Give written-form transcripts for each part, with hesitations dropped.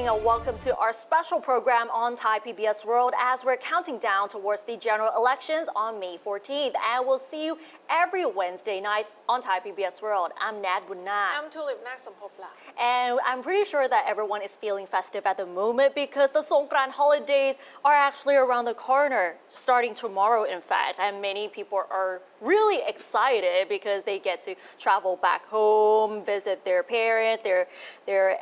morning and welcome to our special program on Thai PBS World as we're counting down towards the general elections on May 14th. And we'll see you every Wednesday night on Thai PBS World. I'm Nad Bunnat. I'm Tulip Naksompopla. And I'm pretty sure that everyone is feeling festive at the moment because the Songkran holidays are actually around the corner, starting tomorrow in fact. And many people are really excited because they get to travel back home, visit their parents, their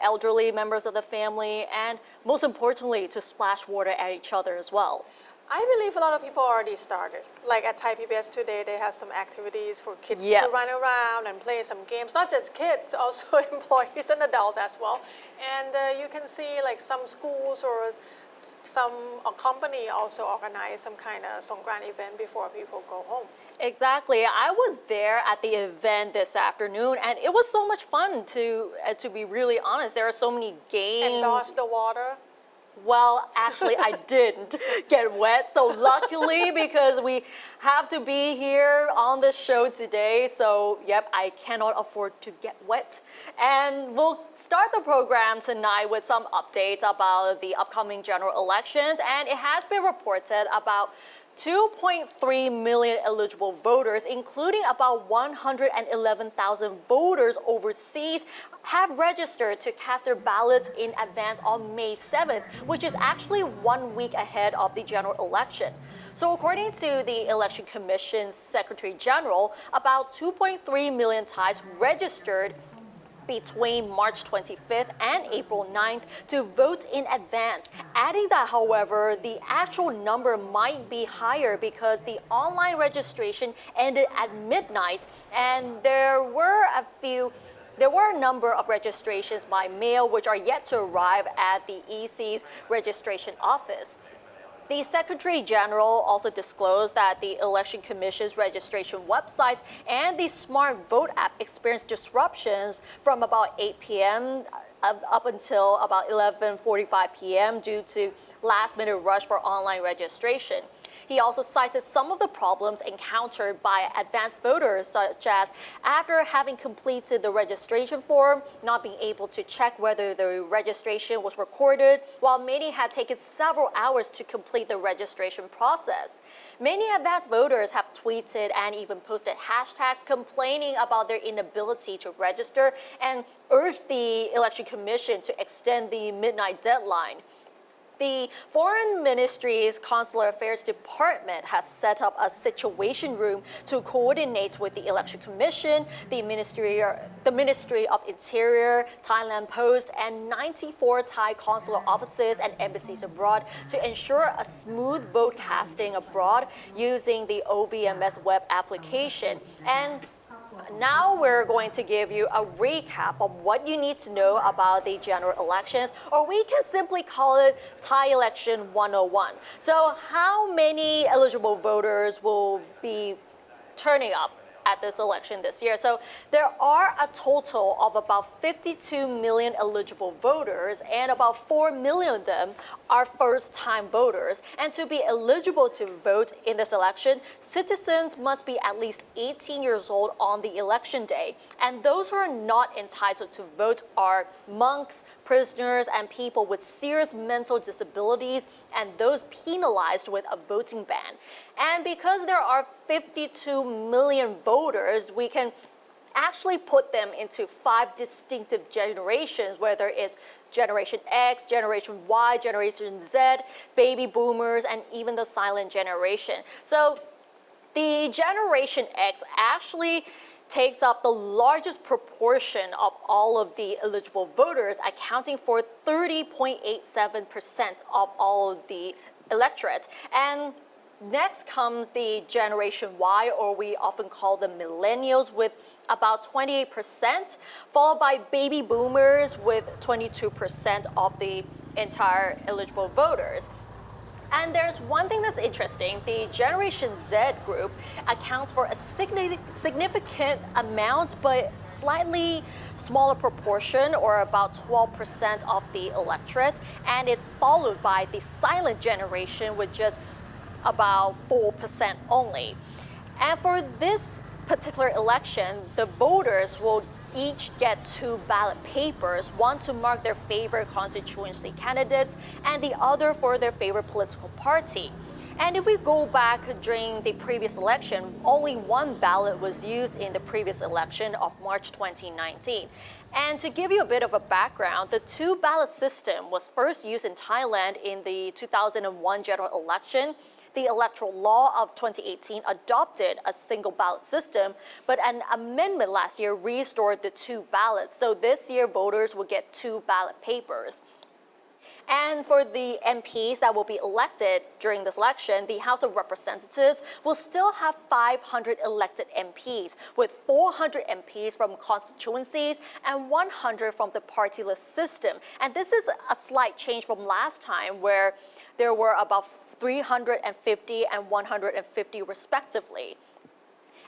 elderly members of the family, and most importantly, to splash water at each other as well. I believe a lot of people already started. Like at Thai PBS today, they have some activities for kids to run around and play some games. Not just kids, also employees and adults as well. And you can see like some schools or some company also organize some kind of Songkran event before people go home. Exactly. I was there at the event this afternoon and it was so much fun to be really honest. There are so many games. And dodge the water. Well, actually, I didn't get wet. So luckily, because we have to be here on the show today. So, yep, I cannot afford to get wet. And we'll start the program tonight with some updates about the upcoming general elections. And it has been reported about 2.3 million eligible voters, including about 111,000 voters overseas, have registered to cast their ballots in advance on May 7th, which is actually 1 week ahead of the general election. So according to the Election Commission's Secretary General, about 2.3 million Thais registered between March 25th and April 9th to vote in advance. Adding that, however, the actual number might be higher because the online registration ended at midnight and there were a number of registrations by mail which are yet to arrive at the EC's registration office. The Secretary General also disclosed that the Election Commission's registration website and the Smart Vote app experienced disruptions from about 8 p.m. up until about 11:45 p.m. due to last-minute rush for online registration. He also cited some of the problems encountered by advanced voters, such as after having completed the registration form, not being able to check whether the registration was recorded, while many had taken several hours to complete the registration process. Many advanced voters have tweeted and even posted hashtags complaining about their inability to register and urged the Election Commission to extend the midnight deadline. The Foreign Ministry's Consular Affairs Department has set up a situation room to coordinate with the Election Commission, the Ministry of Interior, Thailand Post, and 94 Thai consular offices and embassies abroad to ensure a smooth vote casting abroad using the OVMS web application. And now we're going to give you a recap of what you need to know about the general elections, or we can simply call it Thai Election 101. So how many eligible voters will be turning up at this election this year? So there are a total of about 52 million eligible voters and about 4 million of them are first-time voters. And to be eligible to vote in this election, citizens must be at least 18 years old on the election day. And those who are not entitled to vote are monks, prisoners, and people with serious mental disabilities and those penalized with a voting ban. And because there are 52 million voters, we can actually put them into 5 distinctive generations, whether it's Generation X, Generation Y, Generation Z, baby boomers, and even the silent generation. So the Generation X actually takes up the largest proportion of all of the eligible voters, accounting for 30.87% of all of the electorate. And next comes the Generation Y, or we often call them millennials, with about 28%, followed by baby boomers with 22% of the entire eligible voters. And there's one thing that's interesting. The Generation Z group accounts for a significant amount, but slightly smaller proportion, or about 12% of the electorate. And it's followed by the silent generation with just about 4% only. And for this particular election, the voters will each get 2 ballot papers, one to mark their favorite constituency candidates and the other for their favorite political party. And if we go back during the previous election, only 1 ballot was used in the previous election of March 2019. And to give you a bit of a background, the 2 ballot system was first used in Thailand in the 2001 general election. The electoral law of 2018 adopted a single ballot system, but an amendment last year restored the 2 ballots. So this year, voters will get 2 ballot papers. And for the MPs that will be elected during this election, the House of Representatives will still have 500 elected MPs, with 400 MPs from constituencies and 100 from the party-list system. And this is a slight change from last time, where there were about 350 and 150 respectively.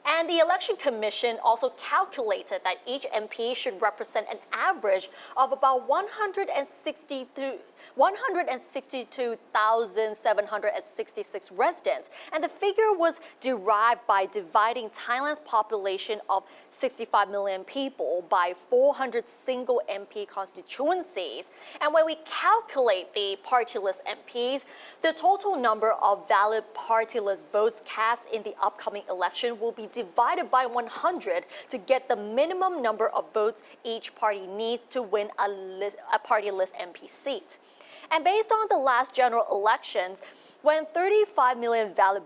And the Election Commission also calculated that each MP should represent an average of about 162,766 residents. And the figure was derived by dividing Thailand's population of 65 million people by 400 single MP constituencies. And when we calculate the party-list MPs, the total number of valid party-list votes cast in the upcoming election will be divided by 100 to get the minimum number of votes each party needs to win a party-list MP seat. And based on the last general elections, when 35 million valid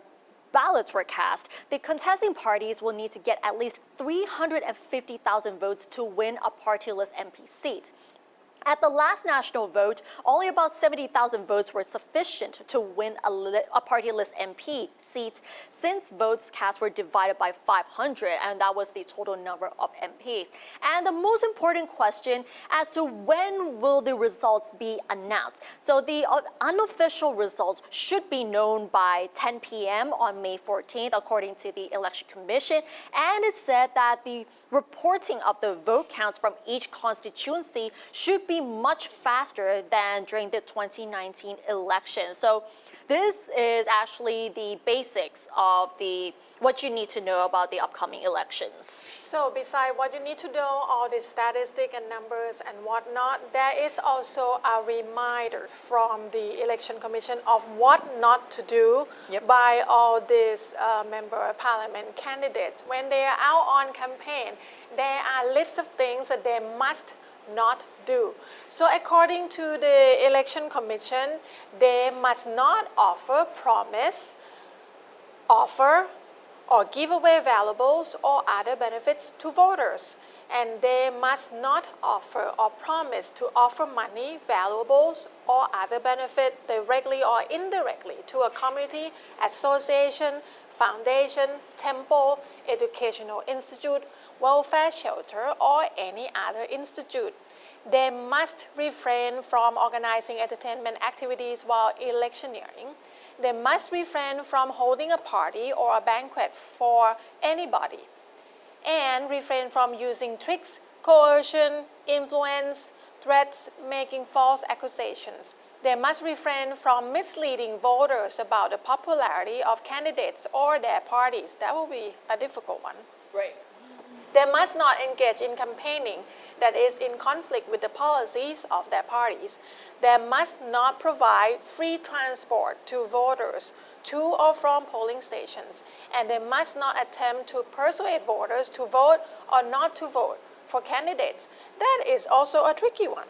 ballots were cast, the contesting parties will need to get at least 350,000 votes to win a party-list MP seat. At the last national vote, only about 70,000 votes were sufficient to win a party-list MP seat, since votes cast were divided by 500, and that was the total number of MPs. And the most important question as to when will the results be announced. So the unofficial results should be known by 10 p.m. on May 14th, according to the Election Commission. And it said that the reporting of the vote counts from each constituency should be much faster than during the 2019 election. So this is actually the basics of what you need to know about the upcoming elections. So besides what you need to know, all the statistics and numbers and whatnot, there is also a reminder from the Election Commission of what not to do by all these member of parliament candidates. When they are out on campaign, there are lists of things that they must not do. So according to the Election Commission, they must not offer, promise, offer, or give away valuables or other benefits to voters. And they must not offer or promise to offer money, valuables, or other benefit directly or indirectly to a community, association, foundation, temple, educational institute, welfare shelter, or any other institute. They must refrain from organizing entertainment activities while electioneering. They must refrain from holding a party or a banquet for anybody, and refrain from using tricks, coercion, influence, threats, making false accusations. They must refrain from misleading voters about the popularity of candidates or their parties. That will be a difficult one. Right. They must not engage in campaigning that is in conflict with the policies of their parties. They must not provide free transport to voters to or from polling stations, and they must not attempt to persuade voters to vote or not to vote for candidates. That is also a tricky one.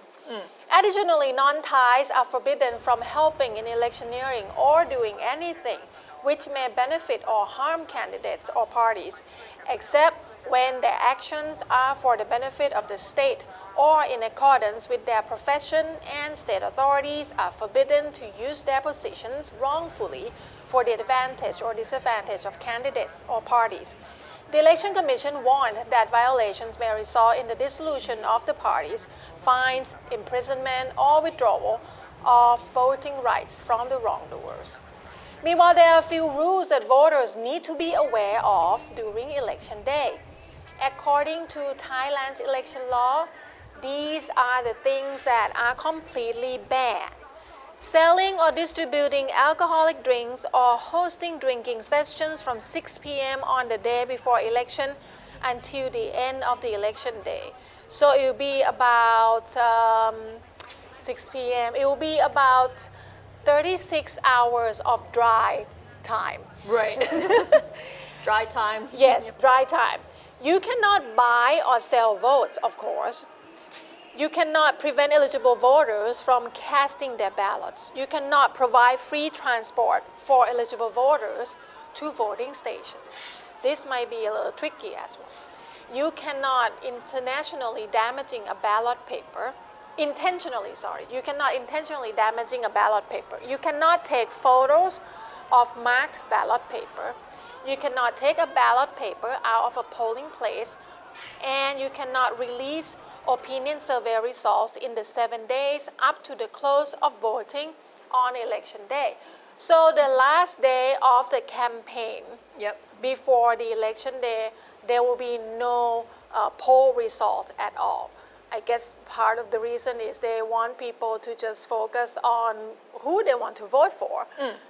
Additionally, non-Thais are forbidden from helping in electioneering or doing anything which may benefit or harm candidates or parties, except when their actions are for the benefit of the state or in accordance with their profession, and state authorities are forbidden to use their positions wrongfully for the advantage or disadvantage of candidates or parties. The Election Commission warned that violations may result in the dissolution of the parties, fines, imprisonment, or withdrawal of voting rights from the wrongdoers. Meanwhile, there are a few rules that voters need to be aware of during election day. According to Thailand's election law, these are the things that are completely banned. selling or distributing alcoholic drinks or hosting drinking sessions from 6 p.m. on the day before election until the end of the election day. So it will be about 6 p.m. It will be about 36 hours of dry time. Right. Dry time. Yes, dry time. You cannot buy or sell votes, of course. You cannot prevent eligible voters from casting their ballots. You cannot provide free transport for eligible voters to voting stations. This might be a little tricky as well. You cannot intentionally damaging a ballot paper. You cannot intentionally damaging a ballot paper. You cannot take photos of marked ballot paper. You cannot take a ballot paper out of a polling place, and you cannot release opinion survey results in the 7 days up to the close of voting on election day. So the last day of the campaign, before the election day, there will be no poll result at all. I guess part of the reason is they want people to just focus on who they want to vote for,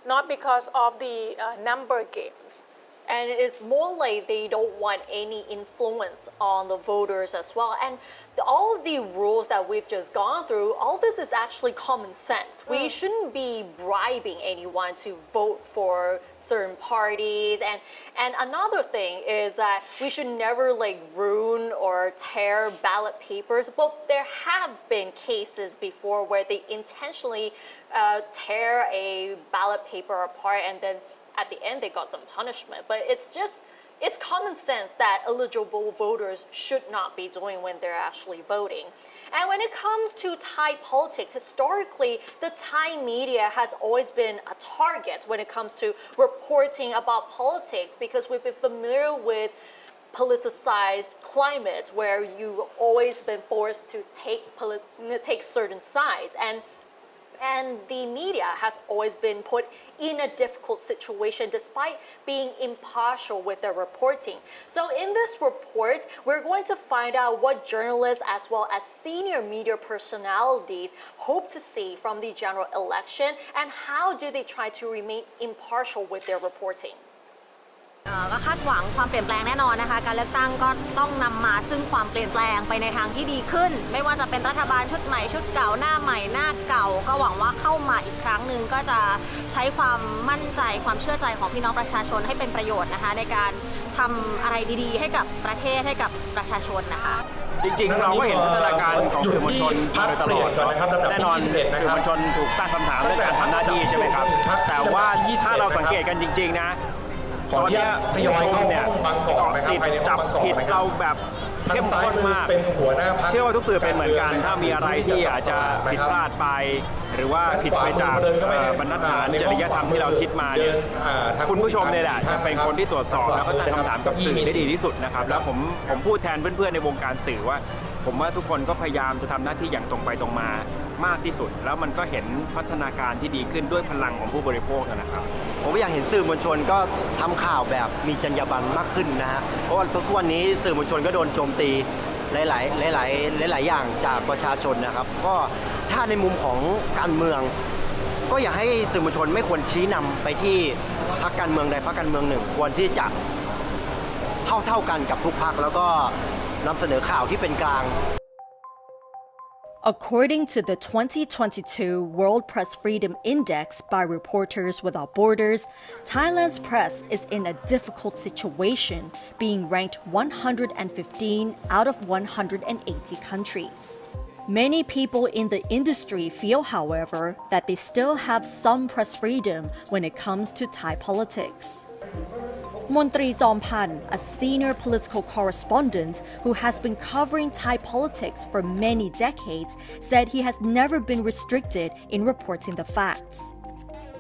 not because of the number games. And it's more like they don't want any influence on the voters as well. And all of the rules that we've just gone through, all this is actually common sense. We shouldn't be bribing anyone to vote for certain parties. And another thing is that we should never like ruin or tear ballot papers. But there have been cases before where they intentionally tear a ballot paper apart, and then at the end they got some punishment. But it's common sense that eligible voters should not be doing when they're actually voting. And when it comes to Thai politics, historically, the Thai media has always been a target when it comes to reporting about politics, because we've been familiar with politicized climate where you've always been forced to take certain sides. And the media has always been put in a difficult situation despite being impartial with their reporting. So in this report, we're going to find out what journalists as well as senior media personalities hope to see from the general election, and how do they try to remain impartial with their reporting. ก็คาดหวังความเปลี่ยนแปลงแน่นอนนะคะการเลือกตั้งก็ต้องนำมาซึ่งความเปลี่ยนแปลงไปในทางที่ดีขึ้นไม่ว่าจะเป็นรัฐบาลชุดใหม่ชุดเก่าหน้าใหม่หน้าเก่าก็หวังว่าเข้ามาอีกครั้งหนึ่งก็จะใช้ความมั่นใจความเชื่อใจของพี่น้องประชาชนให้เป็นประโยชน์นะคะในการทำอะไรดีๆให้กับประเทศให้กับประชาชนนะคะจริงๆเราก็เห็นพัฒนาการของสื่อมวลชนมาโดยตลอดแน่นอนสื่อมวลชนถูกตั้งคำถามเรื่องการทำหน้าที่ใช่ไหมครับแต่ว่าถ้าเราสังเกตกันจริงๆนะตอนนี้ผู้ชมเนี่ยติดจับผิดเราแบบเข้มข้นมากเชื่อว่าทุกสื่อเป็นเหมือนกันถ้ามีอะไรที่อาจจะผิดพลาดไปหรือว่าผิดไปจากบรรทัดฐานจริยธรรมที่เราคิดมาเนี่ยคุณผู้ชมเนี่ยแหละจะเป็นคนที่ตรวจสอบแล้วก็ตั้งคำถามกับสื่อได้ดีที่สุดนะครับแล้วผมพูดแทนเพื่อนๆในวงการสื่อว่าผมว่าทุกคนก็พยายามจะทำหน้าที่อย่างตรงไปตรงมามากที่สุดแล้วมันก็เห็นพัฒนาการที่ดีขึ้นด้วยพลังของผู้บริโภคนะครับผมอยากเห็นสื่อมวลชนก็ทำข่าวแบบมีจรรยาบรรณมากขึ้นนะฮะเพราะว่าทุกวันนี้สื่อมวลชนก็โดนโจมตีหลายอย่างจากประชาชนนะครับก็ถ้าในมุมของการเมืองก็อยากให้สื่อมวลชนไม่ควรชี้นำไปที่พรรคการเมืองใดพรรคการเมืองหนึ่งควรที่จะเท่ากันกับทุกพรรคแล้วก็นำเสนอข่าวที่เป็นกลาง According to the 2022 World Press Freedom Index by Reporters Without Borders, Thailand's press is in a difficult situation, being ranked 115 out of 180 countries. Many people in the industry feel, however, that they still have some press freedom when it comes to Thai politics. Montri Jompan, a senior political correspondent who has been covering Thai politics for many decades, said he has never been restricted in reporting the facts.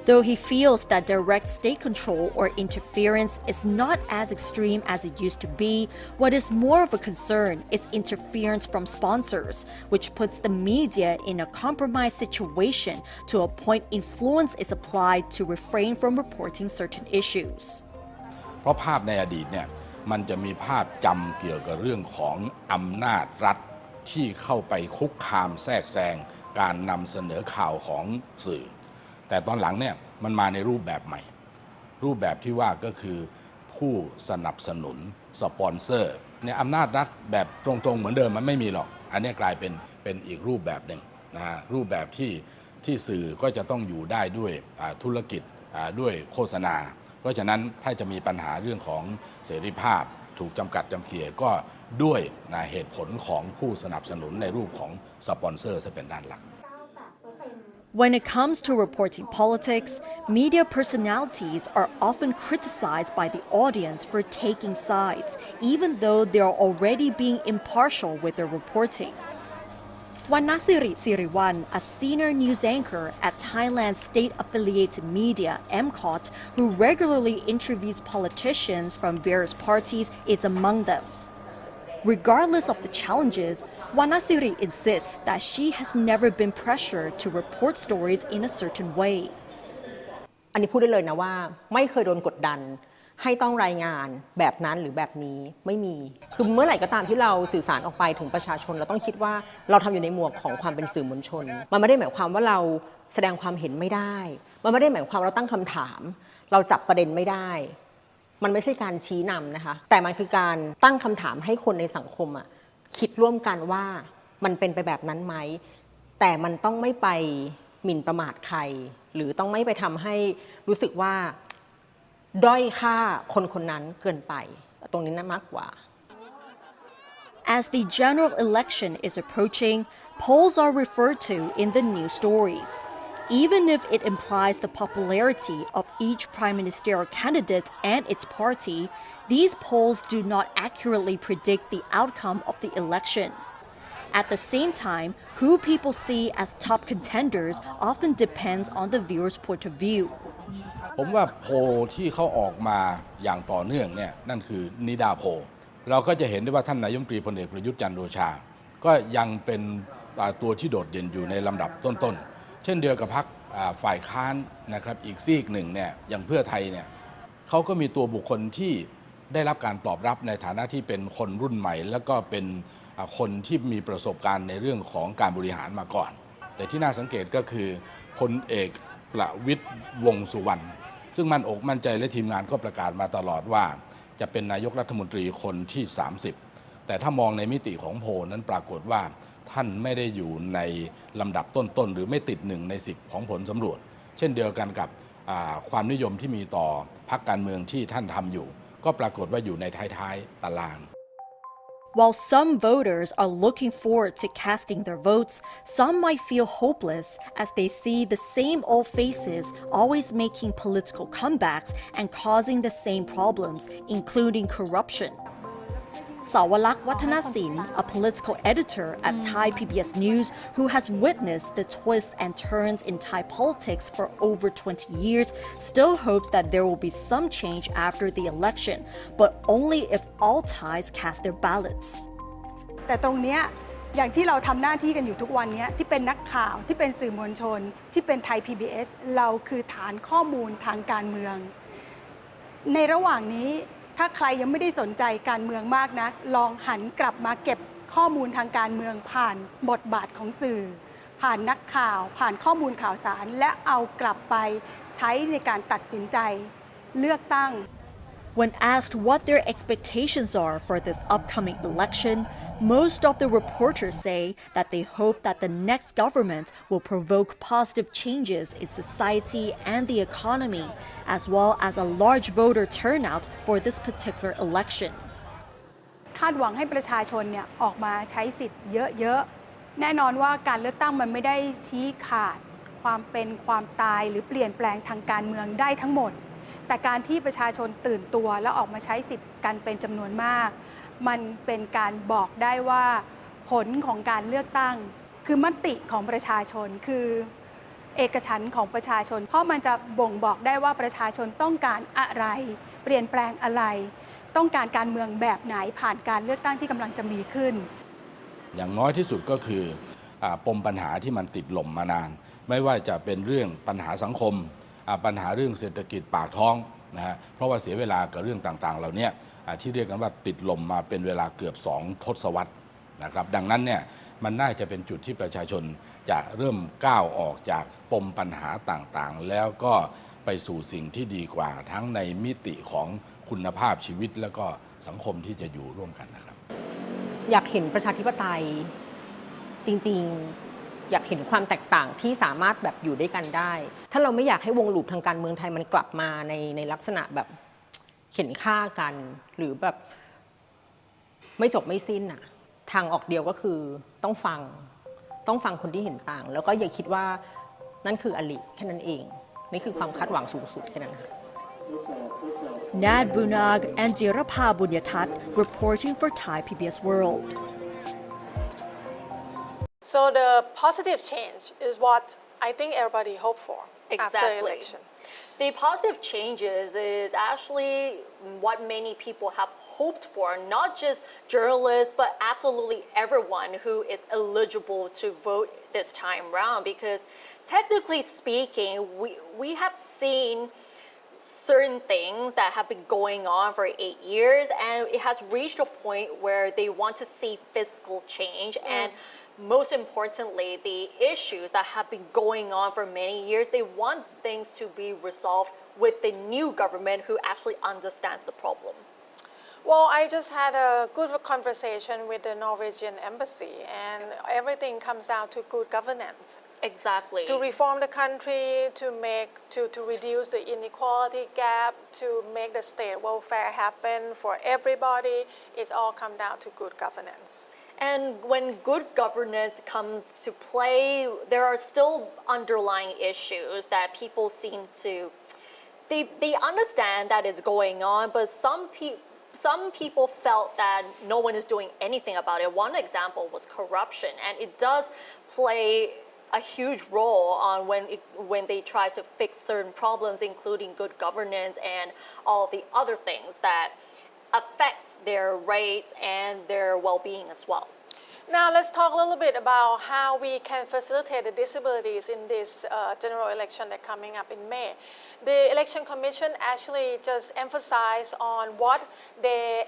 Though he feels that direct state control or interference is not as extreme as it used to be, what is more of a concern is interference from sponsors, which puts the media in a compromised situation to a point influence is applied to refrain from reporting certain issues. เพราะภาพในอดีตเนี่ยมันจะมีภาพจำเกี่ยวกับเรื่องของอำนาจรัฐที่เข้าไปคุกคามแทรกแซงการนำเสนอข่าวของสื่อ แต่ตอนหลังเนี่ยมันมาในรูปแบบใหม่ รูปแบบที่ว่าก็คือผู้สนับสนุนสปอนเซอร์เนี่ยอำนาจรัฐแบบตรงๆเหมือนเดิมมันไม่มีหรอกอันนี้กลายเป็นอีกรูปแบบหนึ่งนะฮะรูปแบบที่สื่อก็จะต้องอยู่ได้ด้วยธุรกิจด้วยโฆษณาเพราะฉะนั้นถ้าจะมีปัญหาเรื่องของเสรีภาพถูกจำกัดจำเขี่ยก็ด้วยเหตุผลของผู้สนับสนุนในรูปของสปอนเซอร์จะเป็นด้านหลัก When it comes to reporting politics, media personalities are often criticized by the audience for taking sides, even though they are already being impartial with their reporting. Wanasiri Siriwan, a senior news anchor at Thailand's state-affiliated media, MCOT, who regularly interviews politicians from various parties, is among them. Regardless of the challenges, Wanasiri insists that she has never been pressured to report stories in a certain way. อันนี้พูดได้เลยนะว่าไม่เคยโดนกดดันให้ต้องรายงานแบบนั้นหรือแบบนี้ไม่มีคือเมื่อไหร่ก็ตามที่เราสื่อสารออกไปถึงประชาชนเราต้องคิดว่าเราทำอยู่ในหมวกของความเป็นสื่อมวลชนมันไม่ได้หมายความว่าเราแสดงความเห็นไม่ได้มันไม่ได้หมายความเราตั้งคำถามเราจับประเด็นไม่ได้มันไม่ใช่การชี้นำนะคะแต่มันคือการตั้งคำถามให้คนในสังคมคิดร่วมกันว่ามันเป็นไปแบบนั้นไหมแต่มันต้องไม่ไปหมิ่นประมาทใครหรือต้องไม่ไปทำให้รู้สึกว่าด้อยค่าคนคนนั้นเกินไปตรงนี้น่ามากกว่า As the general election is approaching, polls are referred to in the news stories. Even if it implies the popularity of each prime ministerial candidate and its party, these polls do not accurately predict the outcome of the election. At the same time, who people see as top contenders often depends on the viewer's point of view. ผมว่าโพลที่เขาออกมาอย่างต่อเนื่องเนี่ยนั่นคือนิดาโพลเราก็จะเห็นได้ว่าท่านนายกรัฐมนตรีพลเอกประยุทธ์จันทร์โอชาก็ยังเป็นตัวที่โดดเด่นอยู่ในลำดับต้นๆเช่นเดียวกับพรรคฝ่ายค้านนะครับอีกซีกหนึ่งเนี่ยอย่างเพื่อไทยเนี่ยเขาก็มีตัวบุคคลที่ได้รับการตอบรับในฐานะที่เป็นคนรุ่นใหม่แล้วก็เป็นคนที่มีประสบการณ์ในเรื่องของการบริหารมาก่อนแต่ที่น่าสังเกตก็คือพลเอกประวิตรวงษ์สุวรรณซึ่งมั่นอกมั่นใจและทีมงานก็ประกาศมาตลอดว่าจะเป็นนายกรัฐมนตรีคนที่30แต่ถ้ามองในมิติของโพลนั้นปรากฏว่าท่านไม่ได้อยู่ในลำดับต้นๆหรือไม่ติด1 ใน 10ของผลสำรวจเช่นเดียวกันกับความนิยมที่มีต่อพรรคการเมืองที่ท่านทำอยู่ก็ปรากฏว่าอยู่ในท้ายๆตารางWhile some voters are looking forward to casting their votes, some might feel hopeless as they see the same old faces always making political comebacks and causing the same problems, including corruption. Sawalak Watanasin, a political editor at Thai PBS News who has witnessed the twists and turns in Thai politics for over 20 years, still hopes that there will be some change after the election, but only if all Thais cast their ballots. แต่ตรงเนี้ยอย่างที่เราทำหน้าที่กันอยู่ทุกวันนี้ที่เป็นนักข่าวที่เป็นสื่อมวลชนที่เป็นไทย PBS เราคือฐานข้อมูลทางการเมืองในระหว่างนี้ถ้าใครยังไม่ได้สนใจการเมืองมากนักลองหันกลับมาเก็บข้อมูลทางการเมืองผ่านบทบาทของสื่อผ่านนักข่าวผ่านข้อมูลข่าวสารและเอากลับไปใช้ในการตัดสินใจเลือกตั้ง When asked what their expectations are for this upcoming election, most of the reporters say that they hope that the next government will provoke positive changes in society and the economy, as well as a large voter turnout for this particular election. คาดหวังให้ประชาชนเนี่ยออกมาใช้สิทธิ์เยอะๆแน่นอนว่าการเลือกตั้งมันไม่ได้ชี้ขาดความเป็นความตายหรือเปลี่ยนแปลงทางการเมืองได้ทั้งหมดแต่การที่ประชาชนตื่นตัวและออกมาใช้สิทธิ์กันเป็นจำนวนมากมันเป็นการบอกได้ว่าผลของการเลือกตั้งคือมติของประชาชนคือเอกฉันท์ของประชาชนเพราะมันจะบ่งบอกได้ว่าประชาชนต้องการอะไรเปลี่ยนแปลงอะไรต้องการการเมืองแบบไหนผ่านการเลือกตั้งที่กำลังจะมีขึ้นอย่างน้อยที่สุดก็คือปมปัญหาที่มันติดลมมานานไม่ว่าจะเป็นเรื่องปัญหาสังคมปัญหาเรื่องเศรษฐกิจปากท้องนะฮะเพราะว่าเสียเวลากับเรื่องต่างๆเหล่านี้ที่เรียกกันว่าติดลมมาเป็นเวลาเกือบ2 ทศวรรษ นะครับดังนั้นเนี่ยมันน่าจะเป็นจุดที่ประชาชนจะเริ่มก้าวออกจากปมปัญหาต่างๆแล้วก็ไปสู่สิ่งที่ดีกว่าทั้งในมิติของคุณภาพชีวิตแล้วก็สังคมที่จะอยู่ร่วมกันนะครับอยากเห็นประชาธิปไตยจริงๆอยากเห็นความแตกต่างที่สามารถแบบอยู่ด้วยกันได้ถ้าเราไม่อยากให้วงลูปทางการเมืองไทยมันกลับมาในลักษณะแบบเข็นฆ่ากันหรือแบบไม่จบไม่สิ้นอะทางออกเดียวก็คือต้องฟังคนที่เห็นต่างแล้วก็อย่าคิดว่านั่นคืออลิแค่นั้นเองนี่คือความคาดหวังสูงสุดแค่นั้นค่ะ Nad Bunag and Jirapha Bunyatat reporting for Thai PBS World. So the positive change is what I think everybody hoped for after the Exactly. election. The positive changes is actually what many people have hoped for, not just journalists, but absolutely everyone who is eligible to vote this time round. Because technically speaking, we have seen certain things that have been going on for 8 years, and it has reached a point where they want to see fiscal change and most importantly, the issues that have been going on for many years, they want things to be resolved with the new government who actually understands the problem. Well, I just had a good conversation with the Norwegian embassy, and everything comes down to good governance. Exactly. To reform the country, to reduce the inequality gap, to make the state welfare happen for everybody, it's all come down to good governance. And when good governance comes to play, there are still underlying issues that people seem to, they understand that it's going on, but some people felt that no one is doing anything about it. One example was corruption, and it does play a huge role on when they try to fix certain problems, including good governance and all the other things that affects their rights and their well-being as well. Now let's talk a little bit about how we can facilitate the disabilities in this general election that's coming up in May. The Election Commission actually just emphasized on what they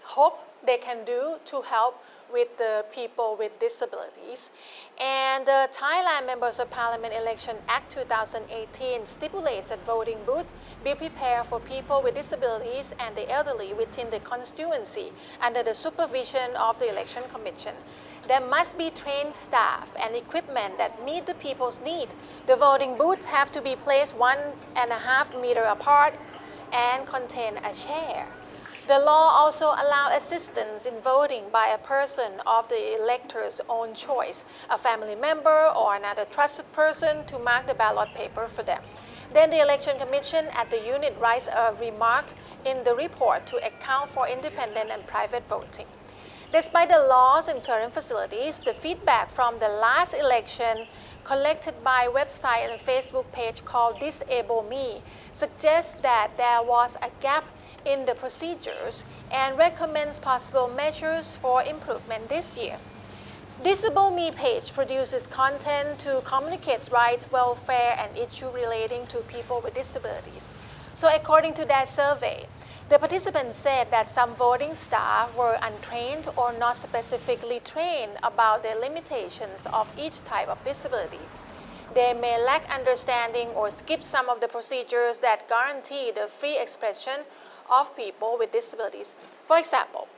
hope they can do to help with the people with disabilities. And the Thailand Members of Parliament Election Act 2018 stipulates that voting booths be prepared for people with disabilities and the elderly within the constituency under the supervision of the Election Commission. There must be trained staff and equipment that meet the people's need. The voting booths have to be placed 1.5 meters apart and contain a chair. The law also allows assistance in voting by a person of the elector's own choice, a family member or another trusted person to mark the ballot paper for them. Then the Election Commission at the unit writes a remark in the report to account for independent and private voting. Despite the laws and current facilities, the feedback from the last election collected by a website and Facebook page called Disable Me suggests that there was a gap in the procedures and recommends possible measures for improvement this year. Disable Me page produces content to communicate rights, welfare, and issues relating to people with disabilities. So according to that survey, the participants said that some voting staff were untrained or not specifically trained about the limitations of each type of disability. They may lack understanding or skip some of the procedures that guarantee the free expression of people with disabilities. For example,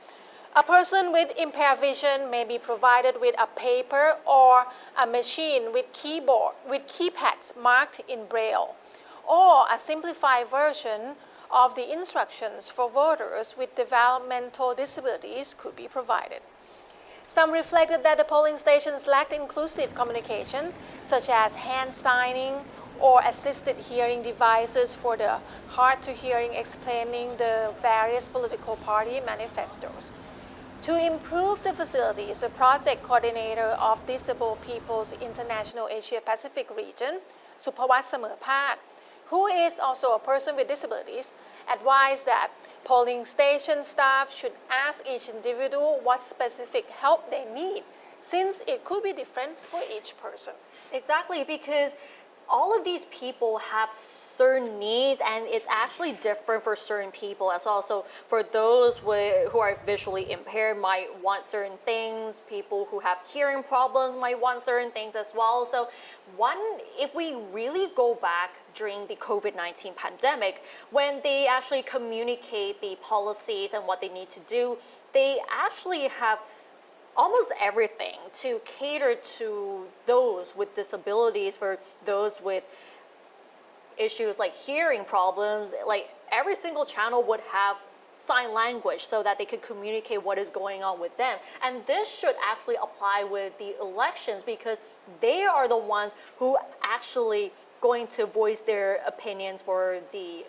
a person with impaired vision may be provided with a paper or a machine with keypads marked in Braille, or a simplified version of the instructions for voters with developmental disabilities could be provided. Some reflected that the polling stations lacked inclusive communication, such as hand signing or assisted hearing devices for the hard to hearing explaining the various political party manifestos. To improve the facilities, the project coordinator of Disabled People's International Asia Pacific region, Supawat Samerpak, who is also a person with disabilities, advised that polling station staff should ask each individual what specific help they need, since it could be different for each person. Exactly, because all of these people have certain needs, and it's actually different for certain people as well. So for those who are visually impaired might want certain things, people who have hearing problems might want certain things as well. So if we really go back during the COVID-19 pandemic, when they actually communicate the policies and what they need to do, they actually have almost everything to cater to those with disabilities, for those with issues like hearing problems. Like every single channel would have sign language so that they could communicate what is going on with them. And this should actually apply with the elections, because they are the ones who actually going to voice their opinions for the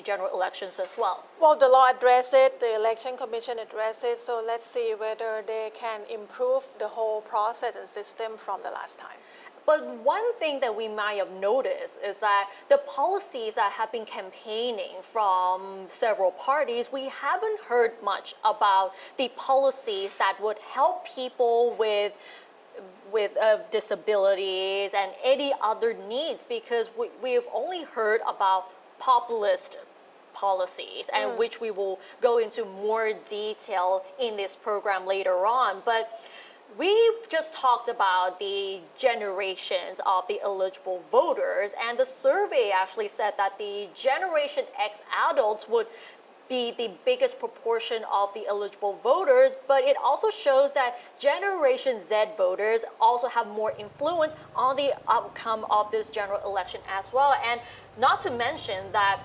general elections as well. Well, the law addresses it, the Election Commission addresses it, so let's see whether they can improve the whole process and system from the last time. But one thing that we might have noticed is that the policies that have been campaigning from several parties, we haven't heard much about the policies that would help people with disabilities and any other needs, because we've only heard about populist policies, and which we will go into more detail in this program later on. But we just talked about the generations of the eligible voters, and the survey actually said that the Generation X adults would be the biggest proportion of the eligible voters, but it also shows that Generation Z voters also have more influence on the outcome of this general election as well. And not to mention that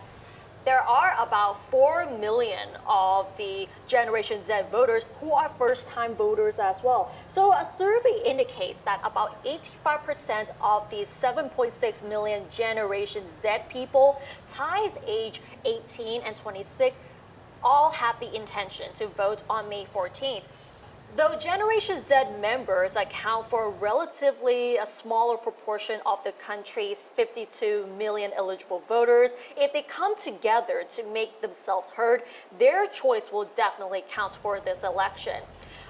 there are about 4 million of the Generation Z voters who are first-time voters as well. So a survey indicates that about 85% of the 7.6 million Generation Z people, Thais age 18 and 26, all have the intention to vote on May 14th. Though Generation Z members account for relatively a smaller proportion of the country's 52 million eligible voters, if they come together to make themselves heard, their choice will definitely count for this election.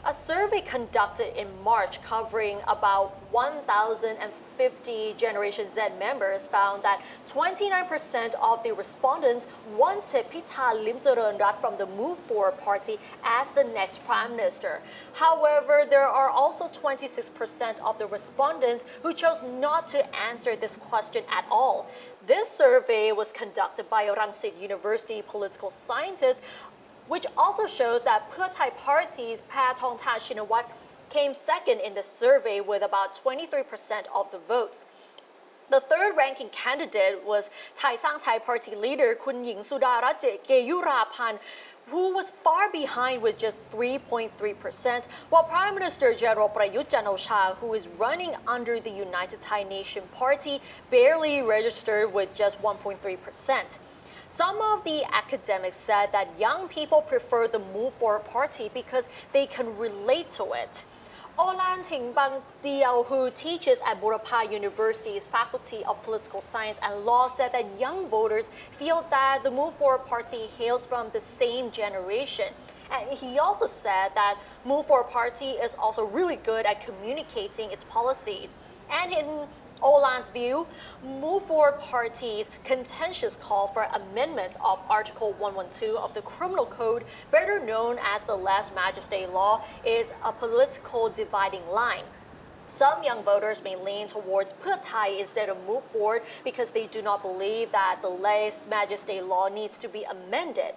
A survey conducted in March covering about 1,050 Generation Z members found that 29% of the respondents wanted Pita Limjaroenrat from the Move Forward party as the next prime minister. However, there are also 26% of the respondents who chose not to answer this question at all. This survey was conducted by Rangsit University political scientists, which also shows that Pheu Thai party's Pathongthach Shinawat came second in the survey with about 23% of the votes. The third ranking candidate was Thai Sang Thai party leader Kun Ying Sudarat Geyurapan, who was far behind with just 3.3%, while Prime Minister General Prayut Chan-o-cha, who is running under the United Thai Nation Party, barely registered with just 1.3%. Some of the academics said that young people prefer the Move Forward party because they can relate to it. Olan Ting Bang Diao, who teaches at Burapha University's Faculty of Political Science and Law, said that young voters feel that the Move Forward party hails from the same generation. And he also said that Move Forward party is also really good at communicating its policies. And in Olan's view, Move Forward party's contentious call for amendment of Article 112 of the Criminal Code, better known as the Lèse Majesté law, is a political dividing line. Some young voters may lean towards Pheu Thai instead of Move Forward because they do not believe that the Lèse Majesté law needs to be amended.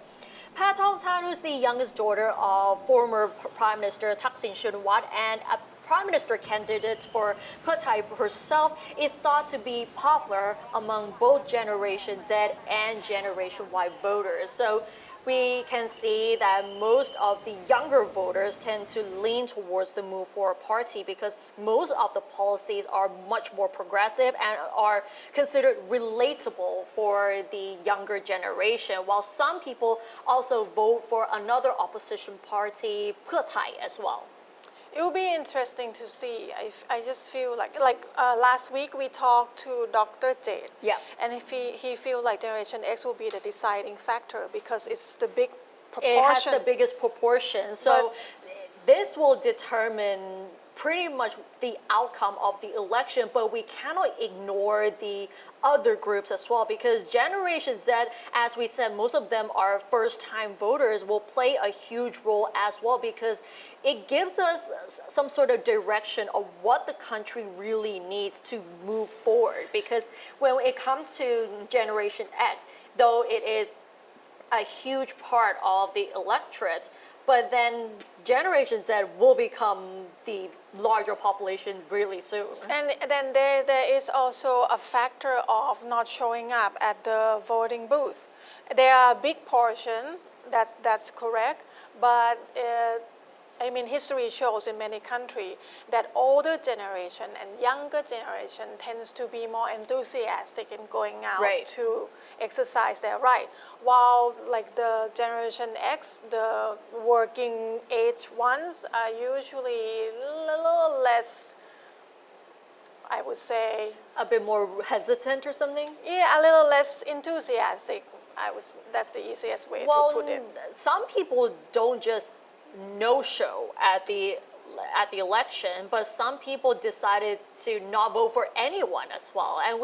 Pathongthach, who is the youngest daughter of former Prime Minister Thaksin Shinawat and a Prime Minister candidate for Pheu Thai herself, is thought to be popular among both Generation Z and Generation Y voters. So we can see that most of the younger voters tend to lean towards the Move Forward party because most of the policies are much more progressive and are considered relatable for the younger generation, while some people also vote for another opposition party, Pheu Thai, as well. It will be interesting to see. I just feel like last week we talked to Dr. Jade, and he feels like Generation X will be the deciding factor because it's the big proportion. It has the biggest proportion, so this will determine pretty much the outcome of the election, but we cannot ignore the other groups as well, because Generation Z, as we said, most of them are first-time voters, will play a huge role as well, because it gives us some sort of direction of what the country really needs to move forward. Because when it comes to Generation X, though it is a huge part of the electorate, but then Generation Z will become the larger population really soon. And then there is also a factor of not showing up at the voting booth. There are a big portion, that's correct, but I mean, history shows in many countries that older generation and younger generation tends to be more enthusiastic in going out to exercise their right, while like the Generation X, the working age ones, are usually a little less, I would say, a bit more hesitant or something? Yeah, a little less enthusiastic. That's the easiest way to put it. Some people don't just no-show at the election, but some people decided to not vote for anyone as well. And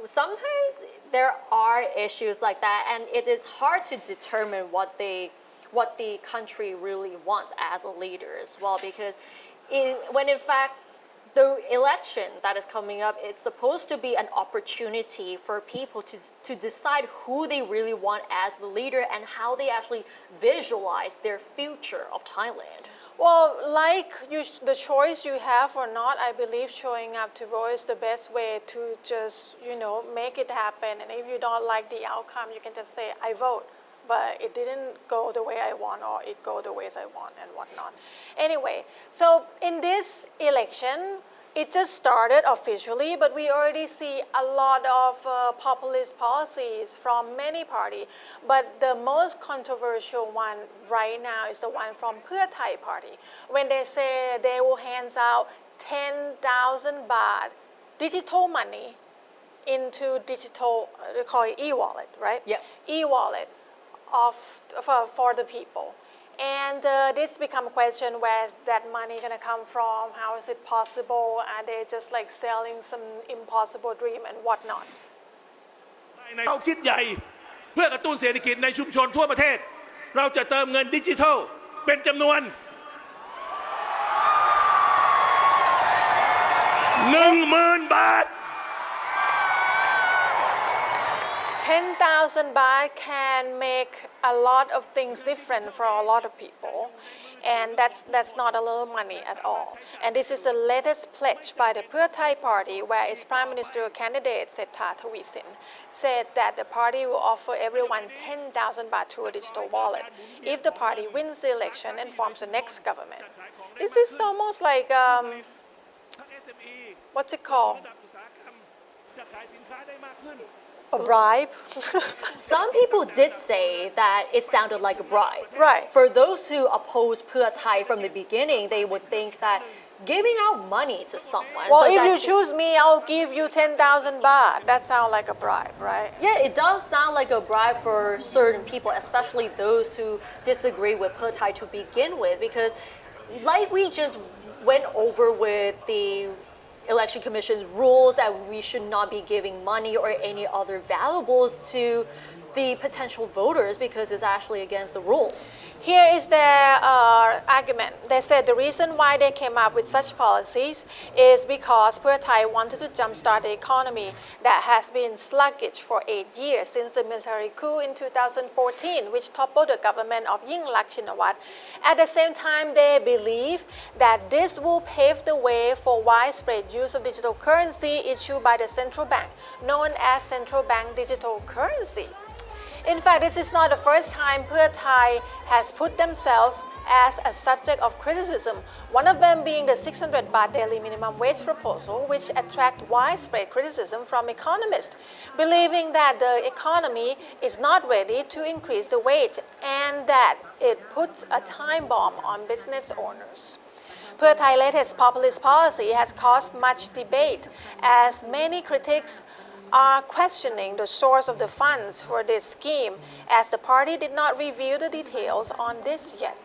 sometimes there are issues like that, and it is hard to determine what the country really wants as a leader as well, because when in fact the election that is coming up, it's supposed to be an opportunity for people to decide who they really want as the leader and how they actually visualize their future of Thailand. Well, the choice you have or not, I believe showing up to vote is the best way to just, make it happen. And if you don't like the outcome, you can just say, I vote. But it didn't go the way I want, or it go the ways I want and whatnot. Anyway, so in this election, it just started officially, but we already see a lot of populist policies from many parties. But the most controversial one right now is the one from Pheu Thai party, when they say they will hand out 10,000 baht digital money into digital, they call it e-wallet, right? Yep. E-wallet for the people. And this become a question, where's that money going to come from? How is it possible? Are they just like selling some impossible dream and whatnot? เราคิดใหญ่เพื่อกระตุ้นเศรษฐกิจในชุมชนทั่วประเทศเราจะเติมเงินดิจิทัลเป็นจำนวน 10,000 บาท 10,000 baht can make a lot of things different for a lot of people, and that's not a little money at all. And this is the latest pledge by the Pheu Thai party, where its prime minister candidate Sethar Thavisin said that the party will offer everyone 10,000 baht through a digital wallet if the party wins the election and forms the next government. This is almost like what's it called? A bribe? Some people did say that it sounded like a bribe. Right. For those who oppose Pheu Thai from the beginning, they would think that giving out money to someone. Well, if you choose me, I'll give you 10,000 baht. That sounds like a bribe, right? Yeah, it does sound like a bribe for certain people, especially those who disagree with Pheu Thai to begin with, because like we just went over with the Election Commission's rules that we should not be giving money or any other valuables to the potential voters because it's actually against the rule. Here is their argument. They said the reason why they came up with such policies is because Pheu Thai wanted to jumpstart the economy that has been sluggish for 8 years since the military coup in 2014, which toppled the government of Yingluck Shinawatra. At the same time, they believe that this will pave the way for widespread use of digital currency issued by the central bank, known as central bank digital currency. In fact, this is not the first time Pheu Thai has put themselves as a subject of criticism, one of them being the 600 baht daily minimum wage proposal, which attracted widespread criticism from economists, believing that the economy is not ready to increase the wage and that it puts a time bomb on business owners. Pheu Thai's latest populist policy has caused much debate, as many critics are questioning the source of the funds for this scheme, as the party did not reveal the details on this yet.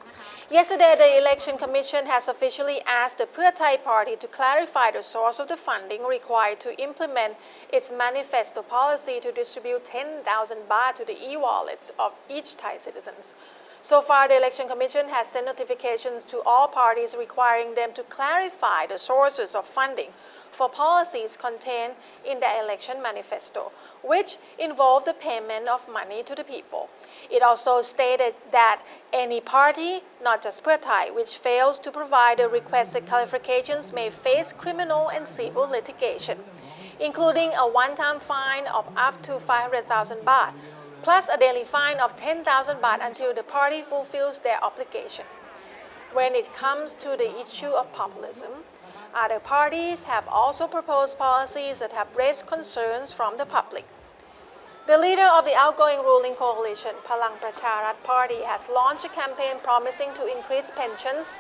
Yesterday, the Election Commission has officially asked the Pheu Thai party to clarify the source of the funding required to implement its manifesto policy to distribute 10,000 baht to the e-wallets of each Thai citizens. So far, the Election Commission has sent notifications to all parties requiring them to clarify the sources of funding for policies contained in the election manifesto, which involve the payment of money to the people. It also stated that any party, not just Pheu Thai, which fails to provide the requested clarifications may face criminal and civil litigation, including a one-time fine of up to 500,000 baht, plus a daily fine of 10,000 baht until the party fulfills their obligation. When it comes to the issue of populism, other parties have also proposed policies that have raised concerns from the public. The leader of the outgoing ruling coalition, Palang Pracharat Party, has launched a campaign promising to increase pensions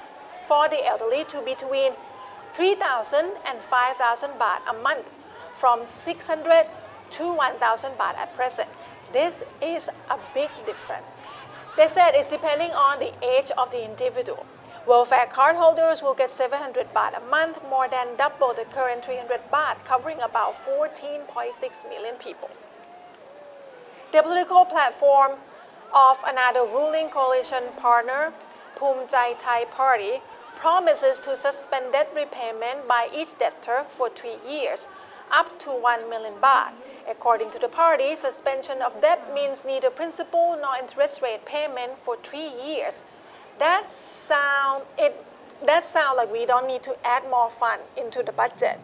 for the elderly to between 3,000 and 5,000 baht a month, from 600 to 1,000 baht at present. This is a big difference. They said it's depending on the age of the individual. Welfare card holders will get 700 baht a month, more than double the current 300 baht, covering about 14.6 million people. The political platform of another ruling coalition partner, Phum Jai Thai Party, promises to suspend debt repayment by each debtor for 3 years, up to 1 million baht. According to the party, suspension of debt means neither principal nor interest rate payment for 3 years. That sound like we don't need to add more fund into the budget.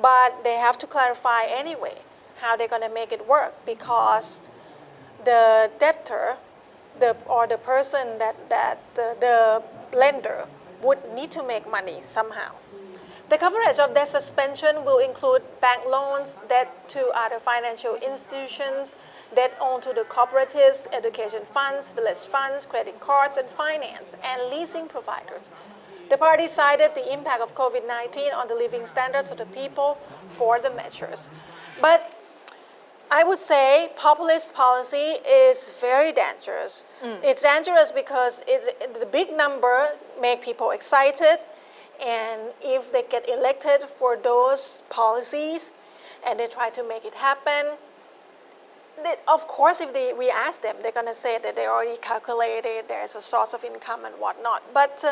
But they have to clarify anyway how they're going to make it work, because the debtor or the person the lender would need to make money somehow. The coverage of debt suspension will include bank loans, debt to other financial institutions, debt owed to the cooperatives, education funds, village funds, credit cards, and finance, and leasing providers. The party cited the impact of COVID-19 on the living standards of the people for the measures. But I would say populist policy is very dangerous. It's dangerous because the big number make people excited, and if they get elected for those policies and they try to make it happen, of course, if we ask them, they're going to say that they already calculated there's a source of income and whatnot. But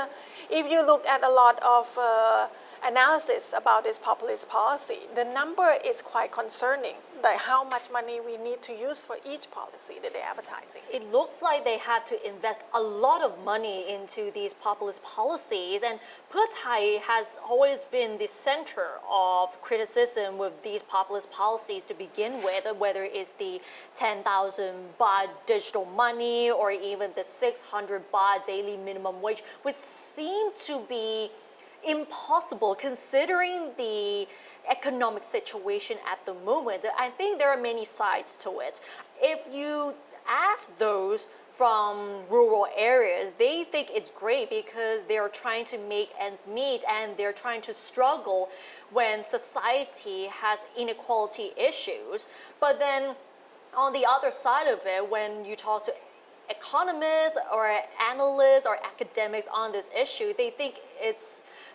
if you look at a lot of analysis about this populist policy, the number is quite concerning, like how much money we need to use for each policy that they're advertising. It looks like they have to invest a lot of money into these populist policies, and Pheu Thai has always been the center of criticism with these populist policies to begin with, whether it's the 10,000 baht digital money or even the 600 baht daily minimum wage, which seem to be impossible considering the economic situation at the moment. I think there are many sides to it. If you ask those from rural areas, they think it's great because they're trying to make ends meet and they're trying to struggle when society has inequality issues. But then on the other side of it, when you talk to economists or analysts or academics on this issue, they think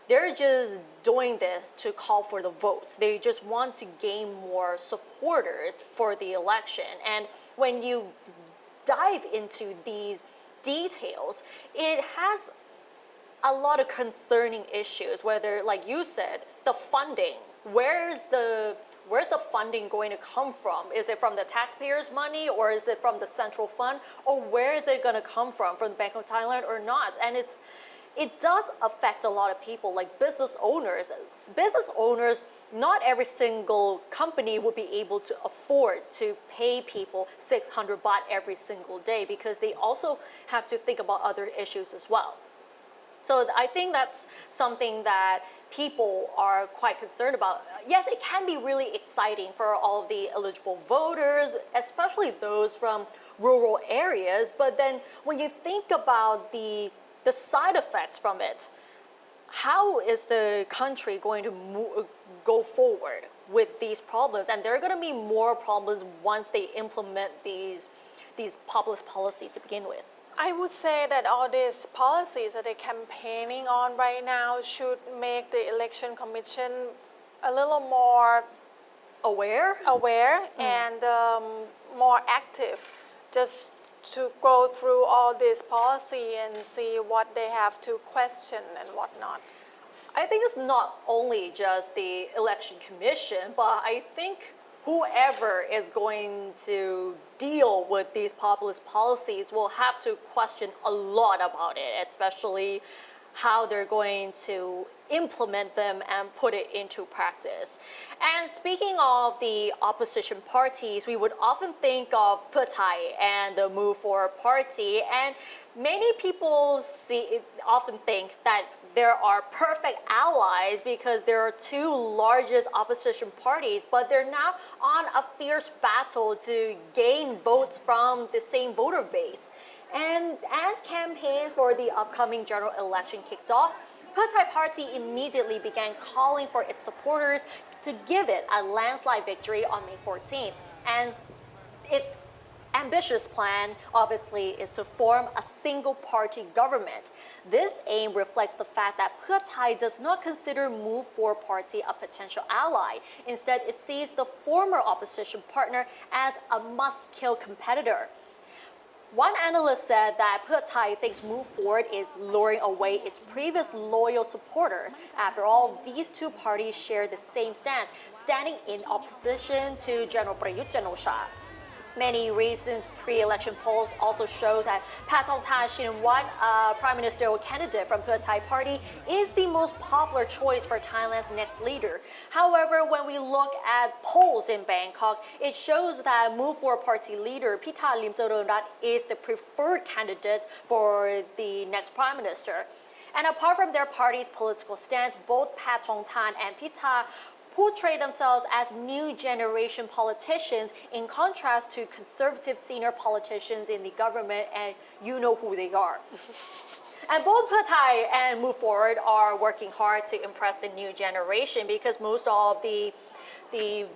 they're just doing this to call for the votes. They just want to gain more supporters for the election. And when you dive into these details, it has a lot of concerning issues, whether, like you said, the funding. Where's the funding going to come from? Is it from the taxpayers' money, or is it from the central fund, or where is it going to come from the Bank of Thailand or not? And it does affect a lot of people, like business owners. Business owners, not every single company would be able to afford to pay people 600 baht every single day, because they also have to think about other issues as well. So I think that's something that people are quite concerned about. Yes, it can be really exciting for all of the eligible voters, especially those from rural areas. But then when you think about the side effects from it, how is the country going to go forward with these problems? And there are going to be more problems once they implement these populist policies to begin with. I would say that all these policies that they're campaigning on right now should make the election commission a little more Aware? and more active, just to go through all this policy and see what they have to question and whatnot. I think it's not only just the election commission, but I think whoever is going to deal with these populist policies will have to question a lot about it, especially how they're going to implement them and put it into practice. And speaking of the opposition parties, we would often think of Pheu Thai and the Move Forward Party, and many people often think that there are perfect allies because there are two largest opposition parties, but they're now on a fierce battle to gain votes from the same voter base. And as campaigns for the upcoming general election kicked off, Pheu Thai Party immediately began calling for its supporters to give it a landslide victory on May 14th. And its ambitious plan, obviously, is to form a single-party government. This aim reflects the fact that Pheu Thai does not consider Move Forward Party a potential ally. Instead, it sees the former opposition partner as a must-kill competitor. One analyst said that Pheu Thai thinks Move Forward is luring away its previous loyal supporters. After all, these two parties share the same stance, standing in opposition to General Prayut Chan-o-cha. Many recent pre-election polls also show that Pathongthach Shinawatra, a prime ministerial candidate from Pheu Thai Party, is the most popular choice for Thailand's next leader. However, when we look at polls in Bangkok, it shows that Move Forward Party leader Pita Limcharoenrat is the preferred candidate for the next prime minister. And apart from their party's political stance, both Pathongthach and Pita portray themselves as new generation politicians in contrast to conservative senior politicians in the government, and you know who they are. And both Pheu Thai and Move Forward are working hard to impress the new generation because most of the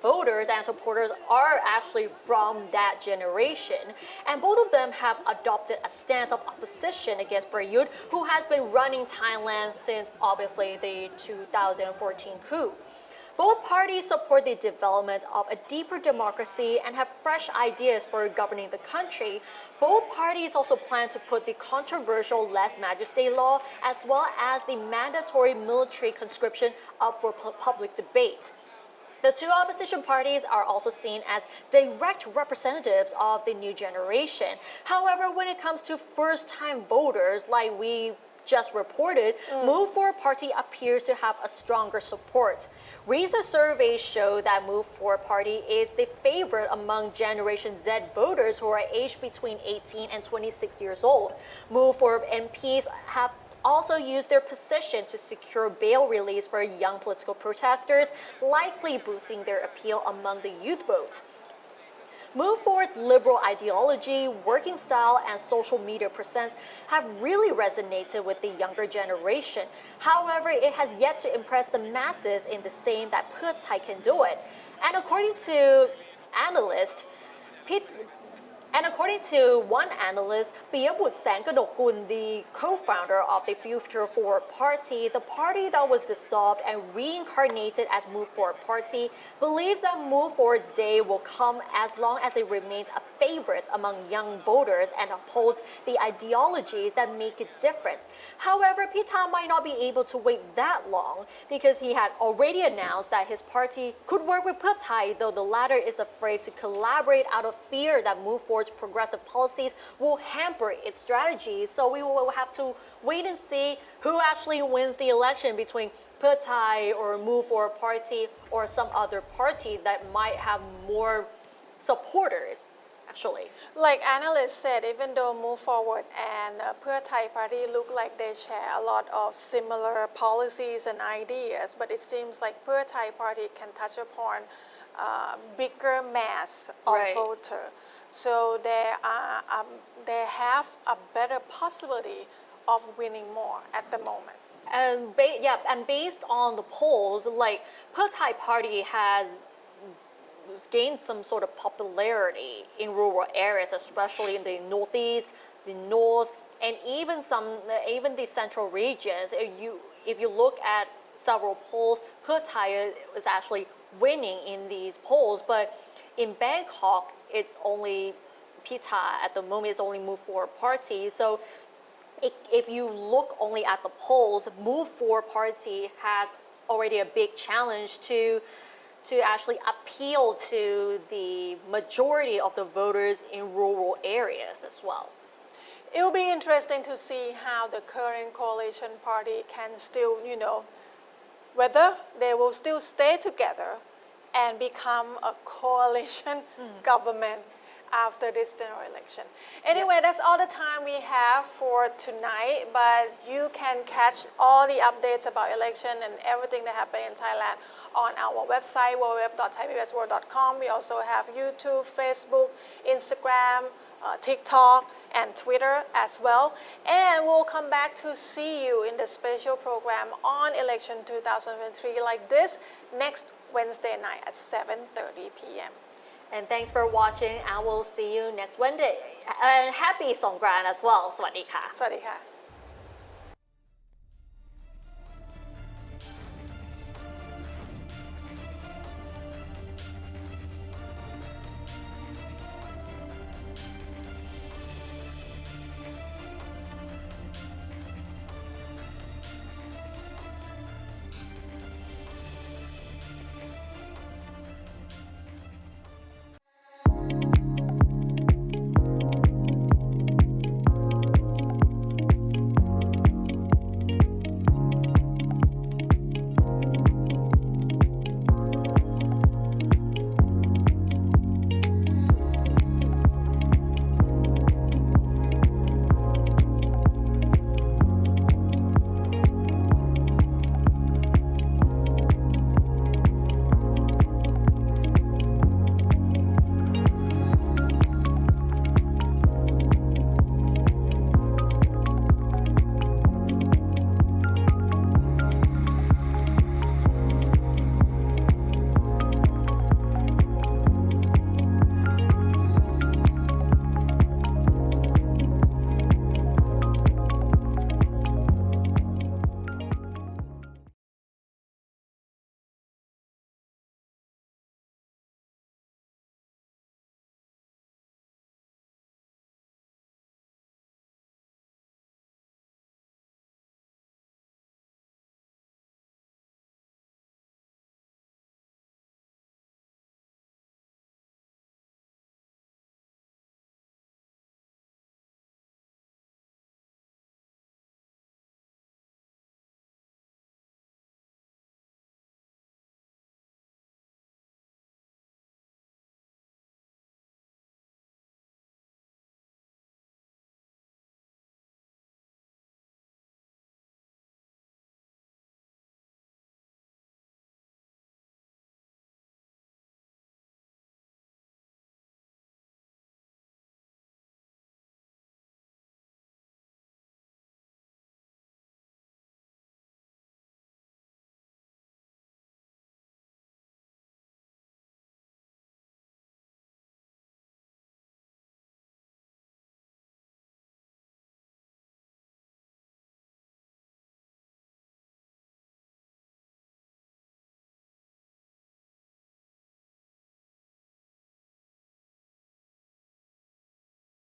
voters and supporters are actually from that generation. And both of them have adopted a stance of opposition against Prayut, who has been running Thailand since obviously the 2014 coup. Both parties support the development of a deeper democracy and have fresh ideas for governing the country. Both parties also plan to put the controversial lèse-majesté law as well as the mandatory military conscription up for public debate. The two opposition parties are also seen as direct representatives of the new generation. However, when it comes to first-time voters, like we just reported, Move Forward Party appears to have a stronger support. Recent surveys show that Move Forward Party is the favorite among Generation Z voters who are aged between 18 and 26 years old. Move Forward MPs have also used their position to secure bail release for young political protesters, likely boosting their appeal among the youth vote. Move Forward's liberal ideology, working style, and social media presence have really resonated with the younger generation. However, it has yet to impress the masses in the same that Pheu Thai can do it. And according to one analyst, Piyabut Sangkadokun, the co-founder of the Future Forward Party, the party that was dissolved and reincarnated as Move Forward Party, believes that Move Forward's day will come as long as it remains a favorite among young voters and upholds the ideologies that make it different. However, Pita might not be able to wait that long because he had already announced that his party could work with Pheu Thai, though the latter is afraid to collaborate out of fear that Move Forward's progressive policies will hamper its strategies. So we will have to wait and see who actually wins the election between Pheu Thai or Move Forward Party or some other party that might have more supporters. Actually, like analysts said, even though Move Forward and Pheu Thai Party look like they share a lot of similar policies and ideas, but it seems like Pheu Thai Party can touch upon bigger mass of voters. So they have a better possibility of winning more at the moment. And based on the polls, like Pheu Thai Party has gained some sort of popularity in rural areas, especially in the northeast, the north, and even the central regions. If you look at several polls, Pheu Thai is actually winning in these polls, but in Bangkok, it's only Pita at the moment is only Move Forward Party. So if you look only at the polls, Move Forward Party has already a big challenge to actually appeal to the majority of the voters in rural areas as well. It will be interesting to see how the current coalition party can still, whether they will still stay together and become a coalition government after this general election. Anyway, that's all the time we have for tonight, but you can catch all the updates about election and everything that happened in Thailand on our website, www.thaipbsworld.com. We also have YouTube, Facebook, Instagram, TikTok, and Twitter as well. And we'll come back to see you in the special program on election 2023 like this next Wednesday night at 7:30 p.m. And thanks for watching, and we'll see you next Wednesday. And happy Songkran as well. สวัสดีค่ะ สวัสดีค่ะ